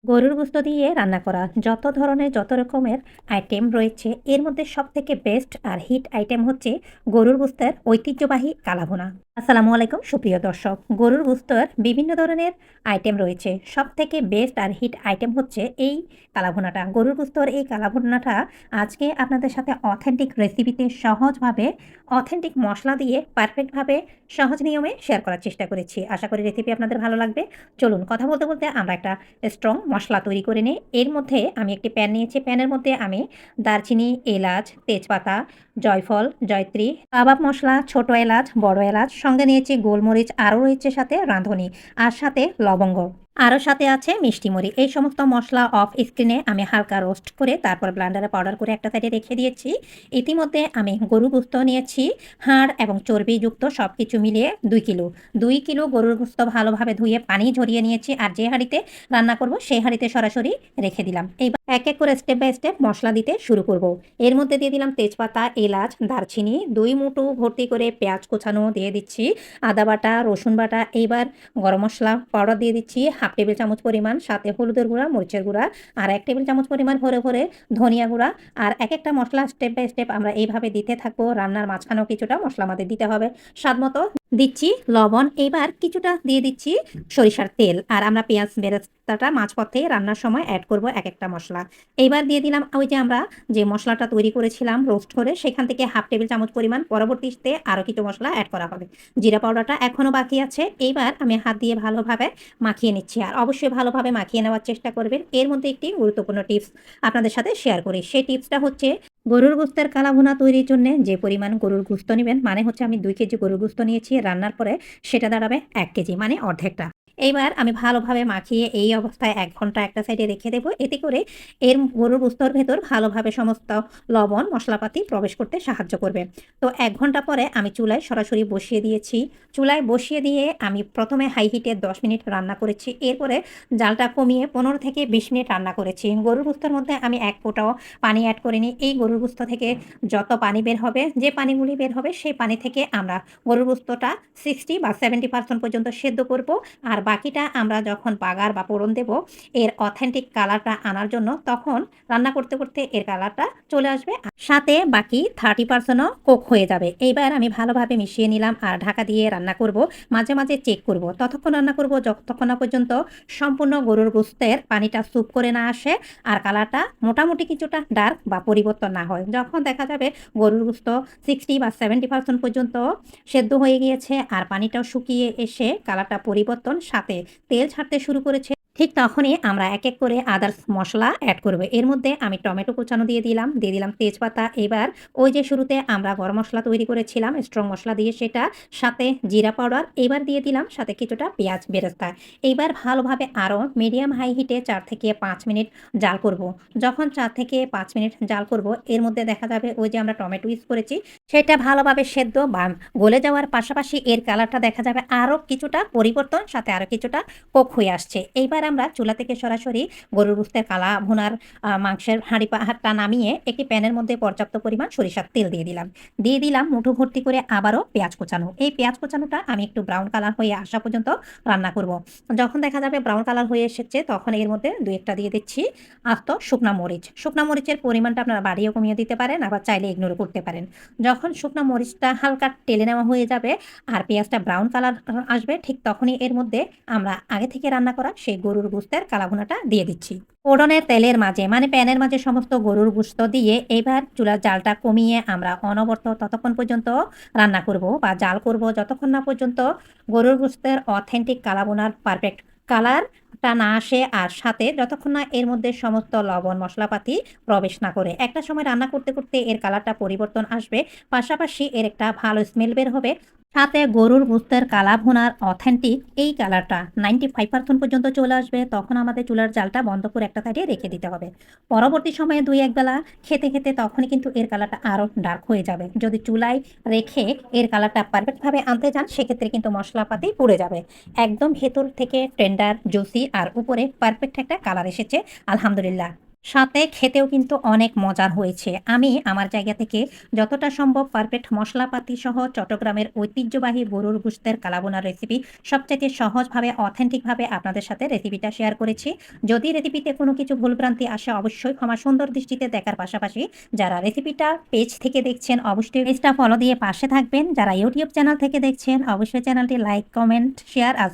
গরুর গোশত দিয়ে রান্না করা যত ধরনের যত রকমের আইটেম রয়েছে এর মধ্যে সবথেকে বেস্ট আর হিট আইটেম হচ্ছে গরুর গোশতের ঐতিহ্যবাহী কালাভুনা। আসসালামু আলাইকুম সুপ্রিয় দর্শক, গরুর গোশতের বিভিন্ন ধরনের আইটেম রয়েছে, সবথেকে বেস্ট আর হিট আইটেম হচ্ছে এই কালাভুনাটা। গরুর গোশতের এই কালাভুনাটা আজকে আপনাদের সাথে অথেন্টিক রেসিপিতে সহজভাবে অথেন্টিক মশলা দিয়ে পারফেক্টভাবে সহজ নিয়মে শেয়ার করার চেষ্টা করেছি। আশা করি রেসিপি আপনাদের ভালো লাগবে। চলুন কথা বলতে বলতে আমরা একটা স্ট্রং মশলা তৈরি করে নিই। এর মধ্যে আমি একটি প্যান নিয়েছি। প্যানের মধ্যে আমি দারচিনি, এলাচ, তেজপাতা, জয়ফল, জয়ত্রী, কাবাব মশলা, ছোট এলাচ, বড় এলাচ, সঙ্গে নিয়েছি গোলমরিচ, আরও রয়েছে সাথে রাঁধুনি, আর সাথে লবঙ্গ, আরও সাথে আছে মিষ্টি মুড়ি। এই সমস্ত মশলা অফ স্ক্রিনে আমি হালকা রোস্ট করে তারপর ব্লেন্ডারে পাউডার করে একটা সাইডে রেখে দিয়েছি। ইতিমধ্যে আমি গরুর গোশত নিয়েছি, হাড় এবং চর্বিযুক্ত সব কিছু মিলিয়ে 2 কিলো। 2 কিলো গরুর গোশত ভালোভাবে ধুয়ে পানি ঝরিয়ে নিয়েছি, আর যে হাঁড়িতে রান্না করব সেই হাঁড়িতে সরাসরি রেখে দিলাম। এইবার এক এক করে স্টেপ বাই স্টেপ মশলা দিতে শুরু করব। এর মধ্যে দিয়ে দিলাম তেজপাতা, এলাচ, দারচিনি, 2 মুঠো ভর্তি করে পেঁয়াজ কোচানো দিয়ে দিচ্ছি, আদা বাটা, রসুন বাটা। এইবার গরম মশলা পাউডার দিয়ে দিচ্ছি 1/2 টেবিল চামচ পরিমাণ, সাথে হলুদের গুঁড়া, মরিচের গুঁড়া, আর 1 টেবিল চামচ পরিমাণ ভরে ভরে ধনিয়া গুঁড়া। আর এক একটা মশলা স্টেপ বাই স্টেপ আমরা এইভাবে দিতে থাকবো। রান্নার মাঝখানেও কিছুটা মশলা আমাদের দিতে হবে। স্বাদ মতো দিচ্ছি লবণ। এইবার কিছুটা দিয়ে দিচ্ছি সরিষার তেল, আর আমরা পেঁয়াজ বেরেস্তাটা মাঝপথে রান্নার সময় অ্যাড করব এক একটা মশলা। এইবার দিয়ে দিলাম ওই যে আমরা যে মশলাটা তৈরি করেছিলাম রোস্ট করে, সেখান থেকে 1/2 টেবিল চামচ পরিমাণ। পরবর্তীতে আরও কিছু মশলা অ্যাড করা হবে। জিরা পাউডারটা এখনও বাকি আছে। এইবার আমি হাত দিয়ে ভালোভাবে মাখিয়ে নিচ্ছি, আর অবশ্যই ভালোভাবে মাখিয়ে নেওয়ার চেষ্টা করবেন। এর মধ্যে একটি গুরুত্বপূর্ণ টিপস আপনাদের সাথে শেয়ার করি। সেই টিপসটা হচ্ছে গরুর গোশতের কালাভুনা তৈরির জন্য যে পরিমাণ গরুর গোশত নেবেন, মানে হচ্ছে আমি 2 কেজি গরুর গোশত নিয়েছি, রান্নার পরে সেটা দাঁড়াবে 1 কেজি, মানে অর্ধেকটা। এইবার আমি ভালোভাবে মাখিয়ে এই অবস্থায় 1 ঘন্টা একটা সাইডে রেখে দেবো। এতে করে এর গরুর গোশতের ভেতর ভালোভাবে সমস্ত লবণ মশলাপাতি প্রবেশ করতে সাহায্য করবে। তো 1 ঘন্টা পরে আমি চুলায় সরাসরি বসিয়ে দিয়েছি। চুলায় বসিয়ে দিয়ে আমি প্রথমে হাই হিটে 10 মিনিট রান্না করেছি। এরপরে জালটা কমিয়ে 15 থেকে 20 মিনিট রান্না করেছি। গরুর গোশতের মধ্যে আমি 1 ফোঁটাও পানি অ্যাড করিনি। এই গরুর গোশত থেকে যত পানি বের হবে, যে পানিগুলি বের হবে সেই পানি থেকে আমরা গরুর গোশতটা 60 বা 70% পর্যন্ত সেদ্ধ করব। আর বাকিটা আমরা যখন বাগার বা ফোড়ন দেব এর অথেন্টিক কালারটা আনার জন্য, তখন রান্না করতে করতে এর কালারটা চলে আসবে, সাথে বাকি 30%ও কুক হয়ে যাবে। এইবার আমি ভালোভাবে মিশিয়ে নিলাম আর ঢাকা দিয়ে রান্না করব। মাঝে মাঝে চেক করব, ততক্ষণ রান্না করব যতক্ষণ না পর্যন্ত সম্পূর্ণ গরুর গোশতের পানিটা স্যুপ করে না আসে আর কালারটা মোটামুটি কিছুটা ডার্ক বা পরিবর্তন না হয়। যখন দেখা যাবে গরুর গোশত 60 বা 70% পর্যন্ত সেদ্ধ হয়ে গিয়েছে আর পানিটাও শুকিয়ে এসে কালারটা পরিবর্তন, সাথে তেল ছাড়তে শুরু করেছে, ঠিক তখনই আমরা এক এক করে আদার্স মশলা অ্যাড করব। এর মধ্যে আমি টমেটো কুচানো দিয়ে দিলাম তেজপাতা। এবার ওই যে শুরুতে আমরা গরম মশলা তৈরি করেছিলাম স্ট্রং মশলা দিয়ে, সেটা, সাথে জিরা পাউডার। এবার দিয়ে দিলাম সাথে কিছুটা পেঁয়াজ বেরেস্তা। এইবার ভালোভাবে আরও মিডিয়াম হাই হিটে 4 থেকে 5 মিনিট জাল করব। যখন 4 থেকে 5 মিনিট জাল করব, এর মধ্যে দেখা যাবে ওই যে আমরা টমেটো ইউজ করেছি সেটা ভালোভাবে সেদ্ধ বা গলে যাওয়ার পাশাপাশি এর কালারটা দেখা যাবে আরও কিছুটা পরিবর্তন, সাথে আরও কিছুটা কুক হয়ে আসছে। এইবার আমরা চুলা থেকে সরাসরি গরুর গোশতের কালা ভুনার মাংসের হাঁড়িটা নামিয়ে একটি প্যানের মধ্যে পর্যাপ্ত পরিমাণ সরিষার তেল দিয়ে দিলাম মুঠো ভর্তি করে আবারও পেঁয়াজ কোচানো। এই পেঁয়াজ কোচানোটা আমি একটু ব্রাউন কালার হয়ে আসা পর্যন্ত রান্না করব। যখন দেখা যাবে ব্রাউন কালার হয়ে এসেছে, তখন এর মধ্যে 2-1টা দিয়ে দিচ্ছি আস্ত শুকনা মরিচ। শুকনা মরিচের পরিমাণটা আপনারা বাড়িয়ে কমিয়ে দিতে পারেন, আবার চাইলে ইগনোরও করতে পারেন। যখন শুকনা মরিচটা হালকা টেলে নেওয়া হয়ে যাবে আর পেঁয়াজটা ব্রাউন কালার আসবে, ঠিক তখনই এর মধ্যে আমরা আগে থেকে রান্না করা সেই গরুর গোশতের কালাভুনাটা দিয়ে দিচ্ছি। ফোড়নের তেলের মাঝে, মানে প্যানের মাঝে সমস্ত গরুর গোশত দিয়ে এবার চুলার জালটা কমিয়ে আমরা অনবরত ততক্ষণ পর্যন্ত রান্না করব বা জাল করব যতক্ষণ না পর্যন্ত গরুর গোশতের অথেন্টিক কালাভুনার পারফেক্ট কালারটা না আসে, আর সাথে যতক্ষণ না এর মধ্যে সমস্ত লবণ মশলাপাতি প্রবেশ না করে। একটা সময় রান্না করতে করতে এর কালারটা পরিবর্তন আসবে, পাশাপাশি এর একটা ভালো স্মেল বের হবে। সাথে গরুর গোশতের কালাভুনার অথেন্টিক এই কালারটা 95% পর্যন্ত চলে আসবে। তখন আমাদের চুলার জালটা বন্ধ করে একটা সাইডে রেখে দিতে হবে। পরবর্তী সময়ে 2-1 বেলা খেতে খেতে তখনই কিন্তু এর কালারটা আরও ডার্ক হয়ে যাবে। যদি চুলায় রেখে এর কালারটা পারফেক্টভাবে আনতে চান, সেক্ষেত্রে কিন্তু মশলাপাতি পুড়ে যাবে। একদম ভেতর থেকে টেন্ডার জুসি আর উপরে পারফেক্ট একটা কালার এসেছে আলহামদুলিল্লাহ। সাথে খেতেও কিন্তু অনেক মজার হয়েছে। আমি আমার জায়গা থেকে যতটা সম্ভব পারফেক্ট মশলাপাতি সহ চট্টগ্রামের ঐতিহ্যবাহী গরুর গোশতের কালাভুনার রেসিপি সবচাইতে সহজভাবে অথেন্টিকভাবে আপনাদের সাথে রেসিপিটা শেয়ার করেছি। যদি রেসিপিতে কোনো কিছু ভুলভ্রান্তি আসে অবশ্যই ক্ষমা সুন্দর দৃষ্টিতে দেখার পাশাপাশি যারা রেসিপিটা পেজ থেকে দেখছেন অবশ্যই পেজটা ফলো দিয়ে পাশে থাকবেন। যারা ইউটিউব চ্যানেল থেকে দেখছেন অবশ্যই চ্যানেলটি লাইক, কমেন্ট, শেয়ার আর